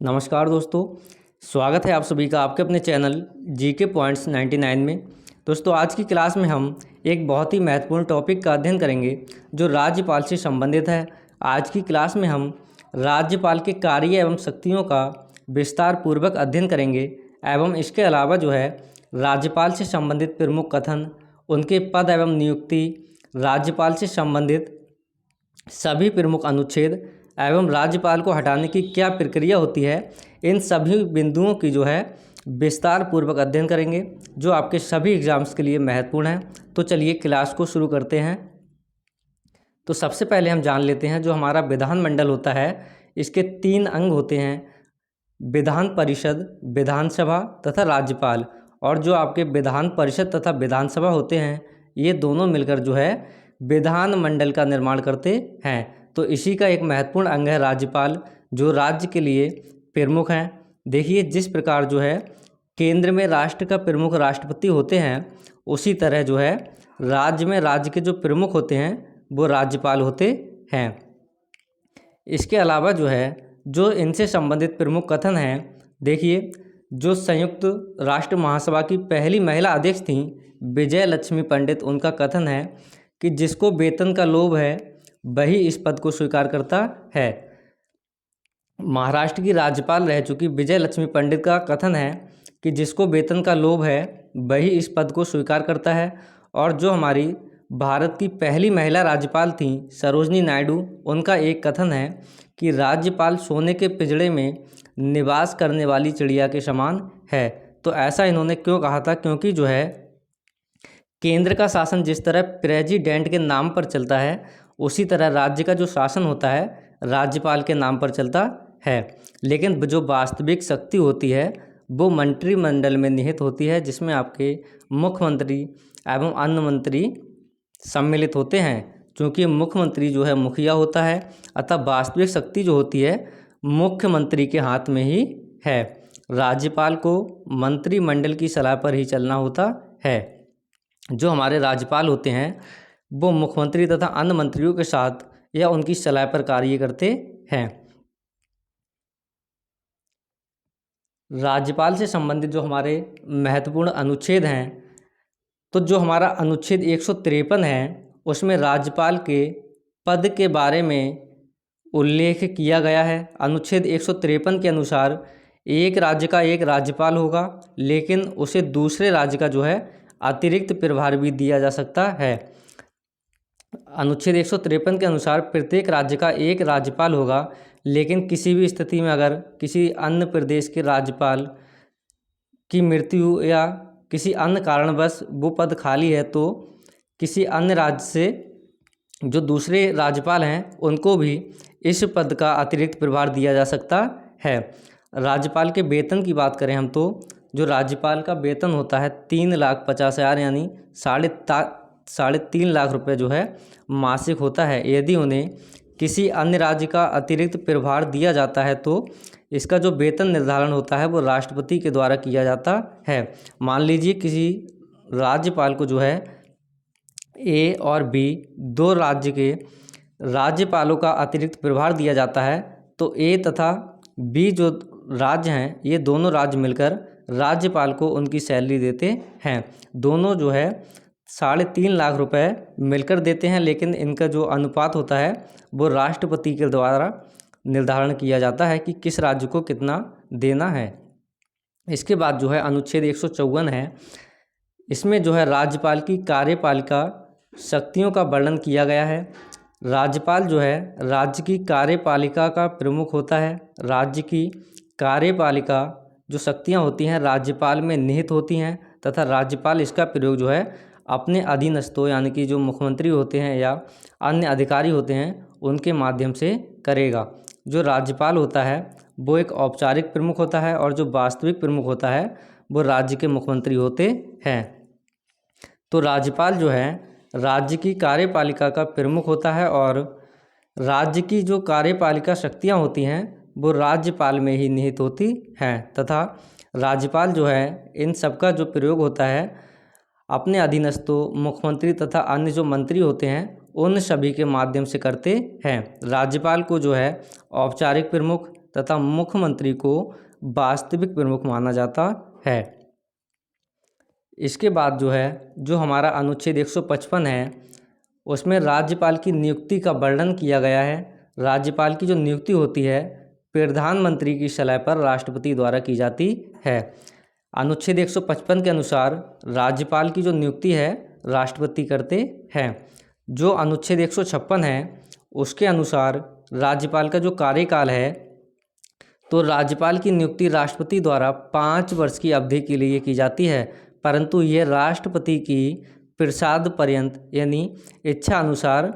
नमस्कार दोस्तों, स्वागत है आप सभी का आपके अपने चैनल जीके पॉइंट्स 99 में। दोस्तों, आज की क्लास में हम एक बहुत ही महत्वपूर्ण टॉपिक का अध्ययन करेंगे जो राज्यपाल से संबंधित है। आज की क्लास में हम राज्यपाल के कार्य एवं शक्तियों का विस्तार पूर्वक अध्ययन करेंगे एवं इसके अलावा राज्यपाल से संबंधित प्रमुख कथन, उनके पद एवं नियुक्ति, राज्यपाल से संबंधित सभी प्रमुख अनुच्छेद एवं राज्यपाल को हटाने की क्या प्रक्रिया होती है, इन सभी बिंदुओं की विस्तार पूर्वक अध्ययन करेंगे जो आपके सभी एग्जाम्स के लिए महत्वपूर्ण है। तो चलिए क्लास को शुरू करते हैं। तो सबसे पहले हम जान लेते हैं जो हमारा विधानमंडल होता है, इसके 3 अंग होते हैं: विधान परिषद, विधानसभा तथा राज्यपाल। और जो आपके विधान परिषद तथा विधानसभा होते हैं, ये दोनों मिलकर विधानमंडल का निर्माण करते हैं। तो इसी का एक महत्वपूर्ण अंग है राज्यपाल, जो राज्य के लिए प्रमुख हैं। देखिए, जिस प्रकार केंद्र में राष्ट्र का प्रमुख राष्ट्रपति होते हैं, उसी तरह राज्य में राज्य के जो प्रमुख होते हैं वो राज्यपाल होते हैं। इसके अलावा जो इनसे संबंधित प्रमुख कथन हैं, देखिए, जो संयुक्त राष्ट्र महासभा की पहली महिला अध्यक्ष थीं विजय लक्ष्मी पंडित, उनका कथन है कि जिसको वेतन का लोभ है वही इस पद को स्वीकार करता है। महाराष्ट्र की राज्यपाल रह चुकी विजय लक्ष्मी पंडित का कथन है कि जिसको वेतन का लोभ है वही इस पद को स्वीकार करता है। और जो हमारी भारत की पहली महिला राज्यपाल थी सरोजनी नायडू, उनका एक कथन है कि राज्यपाल सोने के पिंजड़े में निवास करने वाली चिड़िया के समान है। तो ऐसा इन्होंने क्यों कहा था? क्योंकि केंद्र का शासन जिस तरह प्रेसिडेंट के नाम पर चलता है, उसी तरह राज्य का जो शासन होता है राज्यपाल के नाम पर चलता है। लेकिन जो वास्तविक शक्ति होती है वो मंत्रिमंडल में निहित होती है, जिसमें आपके मुख्यमंत्री एवं अन्य मंत्री सम्मिलित होते हैं। क्योंकि मुख्यमंत्री मुखिया होता है, अतः वास्तविक शक्ति जो होती है मुख्यमंत्री के हाथ में ही है। राज्यपाल को मंत्रिमंडल की सलाह पर ही चलना होता है। जो हमारे राज्यपाल होते हैं वो मुख्यमंत्री तथा अन्य मंत्रियों के साथ या उनकी सलाह पर कार्य करते हैं। राज्यपाल से संबंधित जो हमारे महत्वपूर्ण अनुच्छेद हैं, तो जो हमारा अनुच्छेद 153 है उसमें राज्यपाल के पद के बारे में उल्लेख किया गया है। अनुच्छेद 153 के अनुसार एक राज्य का एक राज्यपाल होगा, लेकिन उसे दूसरे राज्य का अतिरिक्त प्रभार भी दिया जा सकता है। अनुच्छेद 153 के अनुसार प्रत्येक राज्य का एक राज्यपाल होगा, लेकिन किसी भी स्थिति में अगर किसी अन्य प्रदेश के राज्यपाल की मृत्यु या किसी अन्य कारणवश वो पद खाली है, तो किसी अन्य राज्य से जो दूसरे राज्यपाल हैं उनको भी इस पद का अतिरिक्त प्रभार दिया जा सकता है। राज्यपाल के वेतन की बात करें हम, तो जो राज्यपाल का वेतन होता है 3,50,000 यानी 3.5 लाख रुपए मासिक होता है। यदि उन्हें किसी अन्य राज्य का अतिरिक्त प्रभार दिया जाता है तो इसका जो वेतन निर्धारण होता है वो राष्ट्रपति के द्वारा किया जाता है। मान लीजिए किसी राज्यपाल को ए और बी, 2 राज्य के राज्यपालों का अतिरिक्त प्रभार दिया जाता है, तो ए तथा बी जो राज्य हैं, ये दोनों राज्य मिलकर राज्यपाल को उनकी सैलरी देते हैं। दोनों 3.5 लाख रुपए मिलकर देते हैं, लेकिन इनका जो अनुपात होता है वो राष्ट्रपति के द्वारा निर्धारण किया जाता है कि किस राज्य को कितना देना है। इसके बाद अनुच्छेद 154 है। इसमें राज्यपाल की कार्यपालिका शक्तियों का वर्णन किया गया है। राज्यपाल राज्य की कार्यपालिका का प्रमुख होता है। राज्य की कार्यपालिका जो शक्तियां होती हैं राज्यपाल में निहित होती हैं, तथा राज्यपाल इसका प्रयोग अपने अधीनस्थों यानी कि जो मुख्यमंत्री होते हैं या अन्य अधिकारी होते हैं उनके माध्यम से करेगा। जो राज्यपाल होता है वो एक औपचारिक प्रमुख होता है, और जो वास्तविक प्रमुख होता है वो राज्य के मुख्यमंत्री होते हैं। तो राज्यपाल राज्य की कार्यपालिका का प्रमुख होता है, और राज्य की जो कार्यपालिका शक्तियाँ होती हैं वो राज्यपाल में ही निहित होती हैं, तथा राज्यपाल इन सब का जो प्रयोग होता है अपने अधीनस्थों, मुख्यमंत्री तथा अन्य जो मंत्री होते हैं उन सभी के माध्यम से करते हैं। राज्यपाल को औपचारिक प्रमुख तथा मुख्यमंत्री को वास्तविक प्रमुख माना जाता है। इसके बाद जो है जो हमारा अनुच्छेद 155 है उसमें राज्यपाल की नियुक्ति का वर्णन किया गया है। राज्यपाल की जो नियुक्ति होती है प्रधानमंत्री की सलाह पर राष्ट्रपति द्वारा की जाती है। अनुच्छेद 155 के अनुसार राज्यपाल की जो नियुक्ति है राष्ट्रपति करते हैं। जो अनुच्छेद 156 है उसके अनुसार राज्यपाल का जो कार्यकाल है तो राज्यपाल की नियुक्ति राष्ट्रपति द्वारा 5 वर्ष की अवधि के लिए की जाती है, परंतु ये राष्ट्रपति की प्रसाद पर्यंत यानी इच्छा अनुसार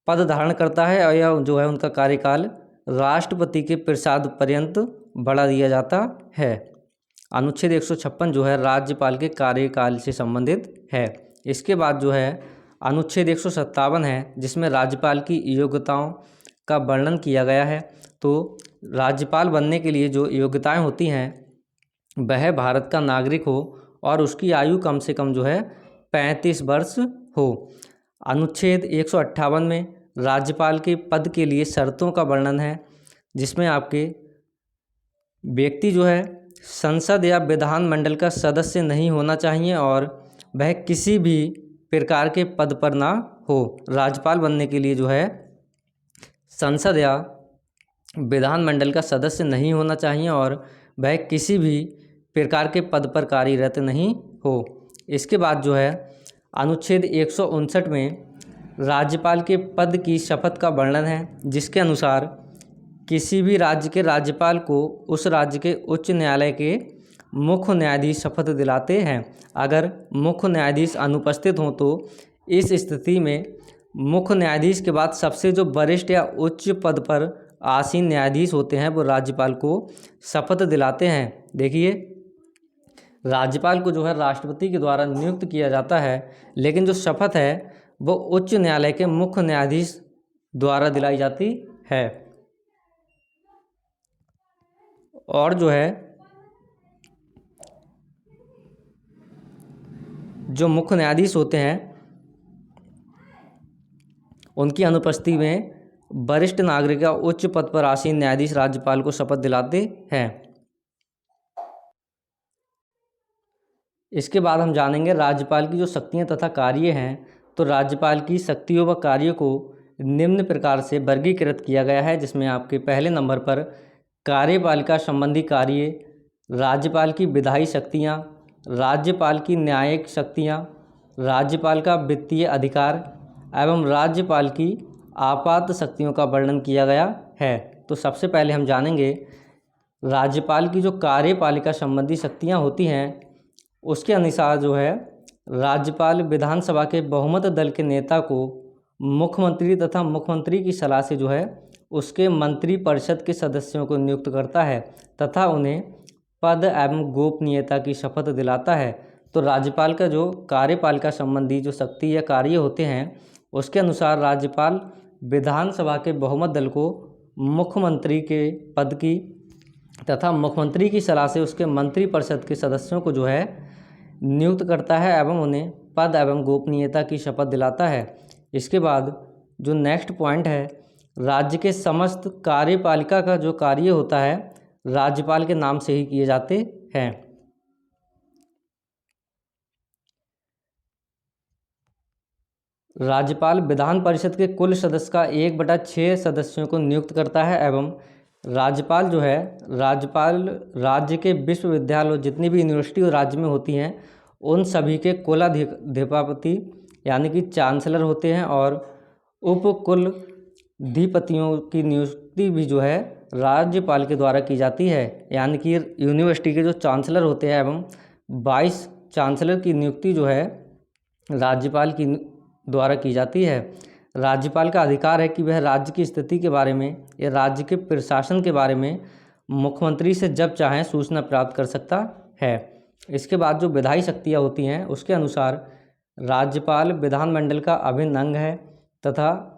पद धारण करता है और यह जो है उनका कार्यकाल राष्ट्रपति के प्रसाद पर्यंत बढ़ा दिया जाता है। अनुच्छेद 156 जो है राज्यपाल के कार्यकाल से संबंधित है। इसके बाद जो है अनुच्छेद 157 है जिसमें राज्यपाल की योग्यताओं का वर्णन किया गया है। तो राज्यपाल बनने के लिए जो योग्यताएं होती हैं वह भारत का नागरिक हो और उसकी आयु कम से कम जो है 35 वर्ष हो। अनुच्छेद 158 में राज्यपाल के पद के लिए शर्तों का वर्णन है जिसमें आपके व्यक्ति जो है संसद या विधानमंडल का सदस्य नहीं होना चाहिए और वह किसी भी प्रकार के पद पर ना हो। राज्यपाल बनने के लिए जो है संसद या विधानमंडल का सदस्य नहीं होना चाहिए और वह किसी भी प्रकार के पद पर कार्यरत नहीं हो। इसके बाद जो है अनुच्छेद 159 में राज्यपाल के पद की शपथ का वर्णन है जिसके अनुसार किसी भी राज्य के राज्यपाल को उस राज्य के उच्च न्यायालय के मुख्य न्यायाधीश शपथ दिलाते हैं। अगर मुख्य न्यायाधीश अनुपस्थित हों तो इस स्थिति में मुख्य न्यायाधीश के बाद सबसे जो वरिष्ठ या उच्च पद पर आसीन न्यायाधीश होते हैं वो राज्यपाल को शपथ दिलाते हैं। देखिए राज्यपाल को जो है राष्ट्रपति के द्वारा नियुक्त किया जाता है, लेकिन जो शपथ है वो उच्च न्यायालय के मुख्य न्यायाधीश द्वारा दिलाई जाती है। और जो है जो मुख्य न्यायाधीश होते हैं उनकी अनुपस्थिति में वरिष्ठ नागरिक या उच्च पद पर आसीन न्यायाधीश राज्यपाल को शपथ दिलाते हैं। इसके बाद हम जानेंगे राज्यपाल की जो शक्तियां तथा कार्य हैं। तो राज्यपाल की शक्तियों व कार्यों को निम्न प्रकार से वर्गीकृत किया गया है जिसमें आपके पहले नंबर पर कार्यपालिका संबंधी कार्य, राज्यपाल की विधायी शक्तियाँ, राज्यपाल की न्यायिक शक्तियाँ, राज्यपाल का वित्तीय अधिकार एवं राज्यपाल की आपात शक्तियों का वर्णन किया गया है। तो सबसे पहले हम जानेंगे राज्यपाल की जो कार्यपालिका संबंधी शक्तियाँ होती हैं उसके अनुसार जो है राज्यपाल विधानसभा के बहुमत दल के नेता को मुख्यमंत्री तथा मुख्यमंत्री की सलाह से जो है उसके मंत्रिपरिषद के सदस्यों को नियुक्त करता है तथा उन्हें पद एवं गोपनीयता की शपथ दिलाता है। तो राज्यपाल का जो कार्यपालिका संबंधी जो शक्ति या कार्य होते हैं उसके अनुसार राज्यपाल विधानसभा के बहुमत दल को मुख्यमंत्री के पद की तथा मुख्यमंत्री की सलाह से उसके मंत्रिपरिषद के सदस्यों को जो है नियुक्त करता है एवं उन्हें पद एवं गोपनीयता की शपथ दिलाता है। इसके बाद जो नेक्स्ट पॉइंट है राज्य के समस्त कार्यपालिका का जो कार्य होता है राज्यपाल के नाम से ही किए जाते हैं। राज्यपाल विधान परिषद के कुल सदस्य का 1/6 सदस्यों को नियुक्त करता है एवं राज्यपाल जो है राज्यपाल राज्य के विश्वविद्यालय और जितनी भी यूनिवर्सिटी और राज्य में होती हैं उन सभी के कुलाधिपति यानी कि चांसलर होते हैं और उपकुलाधिपतियों की नियुक्ति भी जो है राज्यपाल के द्वारा की जाती है। यानी कि यूनिवर्सिटी के जो चांसलर होते हैं एवं वाइस चांसलर की नियुक्ति जो है राज्यपाल की द्वारा की जाती है। राज्यपाल का अधिकार है कि वह राज्य की स्थिति के बारे में या राज्य के प्रशासन के बारे में मुख्यमंत्री से जब चाहें सूचना प्राप्त कर सकता है। इसके बाद जो विधायी शक्तियाँ होती हैं उसके अनुसार राज्यपाल विधानमंडल का अभिन्न अंग है तथा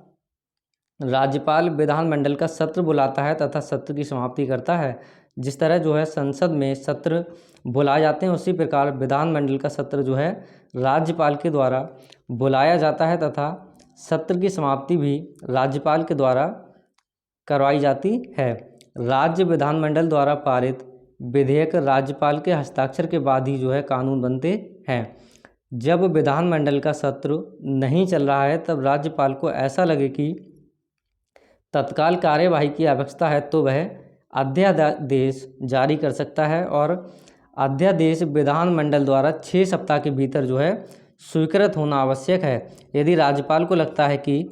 राज्यपाल विधानमंडल का सत्र बुलाता है तथा सत्र की समाप्ति करता है। जिस तरह जो है संसद में सत्र बुलाए जाते हैं उसी प्रकार विधानमंडल का सत्र जो है राज्यपाल के द्वारा बुलाया जाता है तथा सत्र की समाप्ति भी राज्यपाल के द्वारा करवाई जाती है। राज्य विधानमंडल द्वारा पारित विधेयक राज्यपाल के हस्ताक्षर के बाद ही जो है कानून बनते हैं। जब विधानमंडल का सत्र नहीं चल रहा है तब राज्यपाल को ऐसा लगे कि तत्काल कार्यवाही की आवश्यकता है तो वह अध्यादेश जारी कर सकता है, और अध्यादेश विधानमंडल द्वारा 6 सप्ताह के भीतर जो है स्वीकृत होना आवश्यक है। यदि राज्यपाल को लगता है कि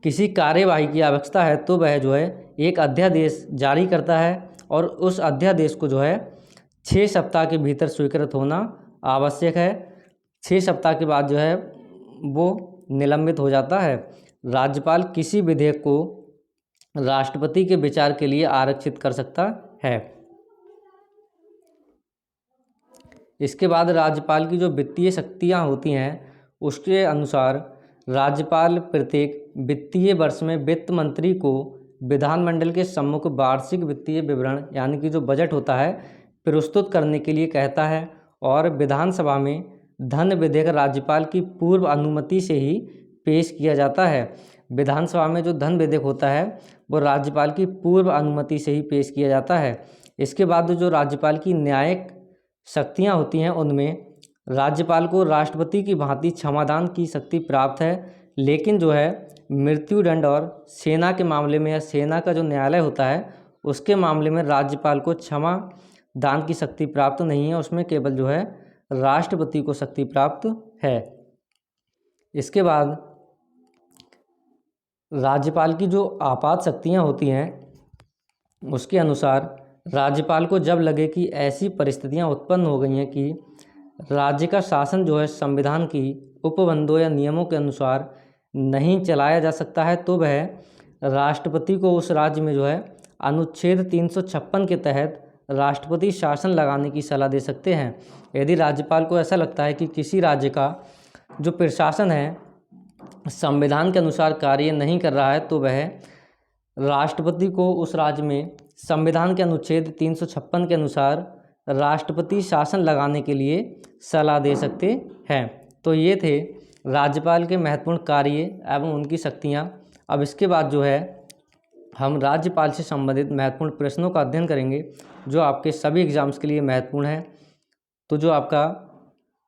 किसी कार्यवाही की आवश्यकता है तो वह जो है एक अध्यादेश जारी करता है, और उस अध्यादेश को जो है 6 सप्ताह के भीतर स्वीकृत होना आवश्यक है। 6 सप्ताह के बाद जो है वो निलंबित हो जाता है। राज्यपाल किसी विधेयक को राष्ट्रपति के विचार के लिए आरक्षित कर सकता है। इसके बाद राज्यपाल की जो वित्तीय शक्तियाँ होती हैं उसके अनुसार राज्यपाल प्रत्येक वित्तीय वर्ष में वित्त मंत्री को विधानमंडल के सम्मुख वार्षिक वित्तीय विवरण यानी कि जो बजट होता है प्रस्तुत करने के लिए कहता है, और विधानसभा में धन विधेयक राज्यपाल की पूर्व अनुमति से ही पेश किया जाता है। विधानसभा में जो धन विधेयक होता है वो राज्यपाल की पूर्व अनुमति से ही पेश किया जाता है। इसके बाद जो राज्यपाल की न्यायिक शक्तियाँ होती हैं उनमें राज्यपाल को राष्ट्रपति की भांति क्षमादान की शक्ति प्राप्त है, लेकिन जो है मृत्युदंड और सेना के मामले में या सेना का जो न्यायालय होता है उसके मामले में राज्यपाल को क्षमा दान की शक्ति प्राप्त नहीं है, उसमें केवल जो है राष्ट्रपति को शक्ति प्राप्त है। इसके बाद राज्यपाल की जो आपात शक्तियाँ होती हैं उसके अनुसार राज्यपाल को जब लगे कि ऐसी परिस्थितियाँ उत्पन्न हो गई हैं कि राज्य का शासन जो है संविधान की उपबंधों या नियमों के अनुसार नहीं चलाया जा सकता है तो वह राष्ट्रपति को उस राज्य में जो है अनुच्छेद 356 के तहत राष्ट्रपति शासन लगाने की सलाह दे सकते हैं। यदि राज्यपाल को ऐसा लगता है कि किसी राज्य का जो प्रशासन है संविधान के अनुसार कार्य नहीं कर रहा है तो वह राष्ट्रपति को उस राज्य में संविधान के अनुच्छेद 356 के अनुसार राष्ट्रपति शासन लगाने के लिए सलाह दे सकते हैं। तो ये थे राज्यपाल के महत्वपूर्ण कार्य एवं उनकी शक्तियाँ। अब इसके बाद जो है हम राज्यपाल से संबंधित महत्वपूर्ण प्रश्नों का अध्ययन करेंगे जो आपके सभी एग्जाम्स के लिए महत्वपूर्ण है। तो जो आपका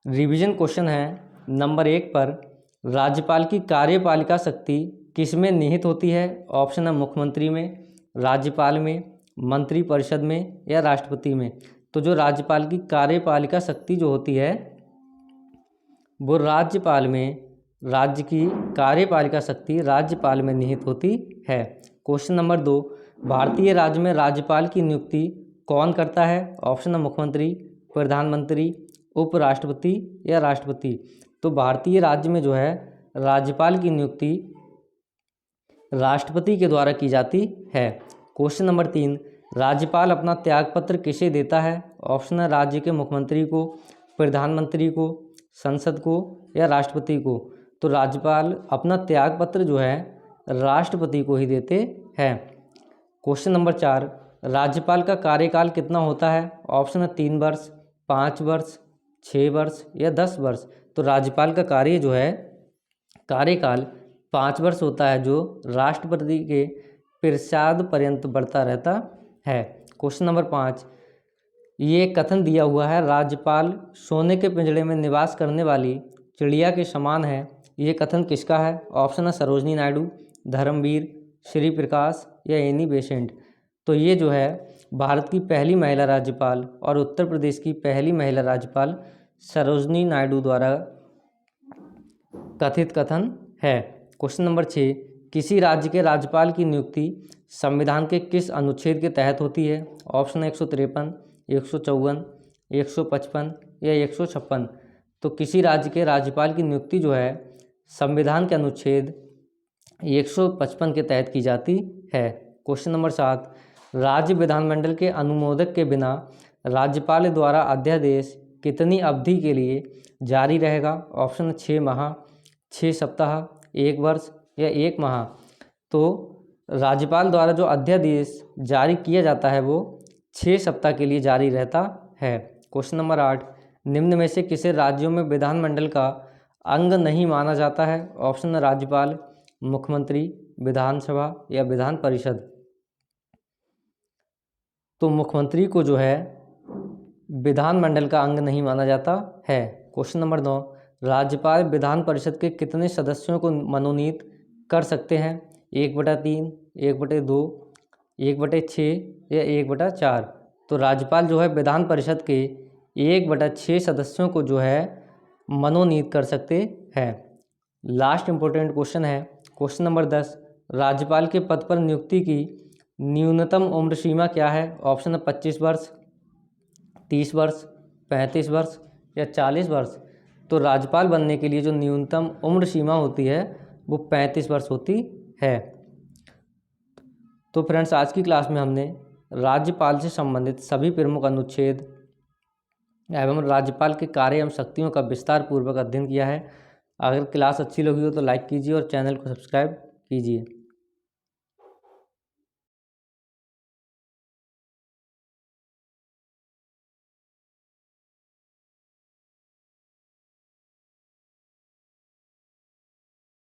रिवीजन क्वेश्चन है नंबर 1 पर, राज्यपाल की कार्यपालिका शक्ति किस में निहित होती है? ऑप्शन है मुख्यमंत्री में, राज्यपाल में, मंत्री परिषद में या राष्ट्रपति में। तो जो राज्यपाल की कार्यपालिका शक्ति जो होती है वो राज्यपाल में, राज्य की कार्यपालिका शक्ति राज्यपाल में निहित होती है। क्वेश्चन नंबर 2, भारतीय राज्य में राज्यपाल की नियुक्ति कौन करता है? ऑप्शन है मुख्यमंत्री, प्रधानमंत्री, उपराष्ट्रपति या राष्ट्रपति। तो भारतीय राज्य में जो है राज्यपाल की नियुक्ति राष्ट्रपति के द्वारा की जाती है। क्वेश्चन नंबर 3, राज्यपाल अपना त्यागपत्र किसे देता है? ऑप्शन है राज्य के मुख्यमंत्री को, प्रधानमंत्री को, संसद को या राष्ट्रपति को। तो राज्यपाल अपना त्यागपत्र जो है राष्ट्रपति को ही देते हैं। क्वेश्चन नंबर 4, राज्यपाल का कार्यकाल कितना होता है? ऑप्शन है 3 वर्ष, 5 वर्ष, 6 वर्ष या 10 वर्ष। तो राज्यपाल का कार्य जो है कार्यकाल 5 वर्ष होता है जो राष्ट्रपति के प्रसाद पर्यंत बढ़ता रहता है। क्वेश्चन नंबर 5, ये कथन दिया हुआ है राज्यपाल सोने के पिंजड़े में निवास करने वाली चिड़िया के समान है, ये कथन किसका है? ऑप्शन है सरोजनी नायडू, धर्मवीर, श्री प्रकाश या एनी बेसेंट। तो ये जो है भारत की पहली महिला राज्यपाल और उत्तर प्रदेश की पहली महिला राज्यपाल सरोजनी नायडू द्वारा कथित कथन है। क्वेश्चन नंबर 6, किसी राज्य के राज्यपाल की नियुक्ति संविधान के किस अनुच्छेद के तहत होती है? ऑप्शन 153, 154, 155 या 156। तो किसी राज्य के राज्यपाल की नियुक्ति जो है संविधान के अनुच्छेद 155 के तहत की जाती है। क्वेश्चन नंबर 7, राज्य विधानमंडल के अनुमोदक के बिना राज्यपाल द्वारा अध्यादेश कितनी अवधि के लिए जारी रहेगा? ऑप्शन 6 माह, 6 सप्ताह, 1 वर्ष या 1 माह। तो राज्यपाल द्वारा जो अध्यादेश जारी किया जाता है वो 6 सप्ताह के लिए जारी रहता है। क्वेश्चन नंबर 8, निम्न में से किसे राज्यों में विधानमंडल का अंग नहीं माना जाता है? ऑप्शन राज्यपाल, मुख्यमंत्री, विधानसभा या विधान परिषद। तो मुख्यमंत्री को जो है विधानमंडल का अंग नहीं माना जाता है। क्वेश्चन नंबर 9, राज्यपाल विधान परिषद के कितने सदस्यों को मनोनीत कर सकते हैं? 1/3, 1/2, 1/6 या 1/4। तो राज्यपाल जो है विधान परिषद के 1/6 सदस्यों को जो है मनोनीत कर सकते हैं। लास्ट इम्पोर्टेंट क्वेश्चन है क्वेश्चन नंबर 10, राज्यपाल के पद पर नियुक्ति की न्यूनतम उम्र सीमा क्या है? ऑप्शन है 25 वर्ष, 30 वर्ष, 35 वर्ष या 40 वर्ष। तो राज्यपाल बनने के लिए जो न्यूनतम उम्र सीमा होती है वो 35 वर्ष होती है। तो फ्रेंड्स, आज की क्लास में हमने राज्यपाल से संबंधित सभी प्रमुख अनुच्छेद एवं राज्यपाल के कार्य एवं शक्तियों का विस्तार पूर्वक अध्ययन किया है। अगर क्लास अच्छी लगी हो तो लाइक कीजिए और चैनल को सब्सक्राइब कीजिए।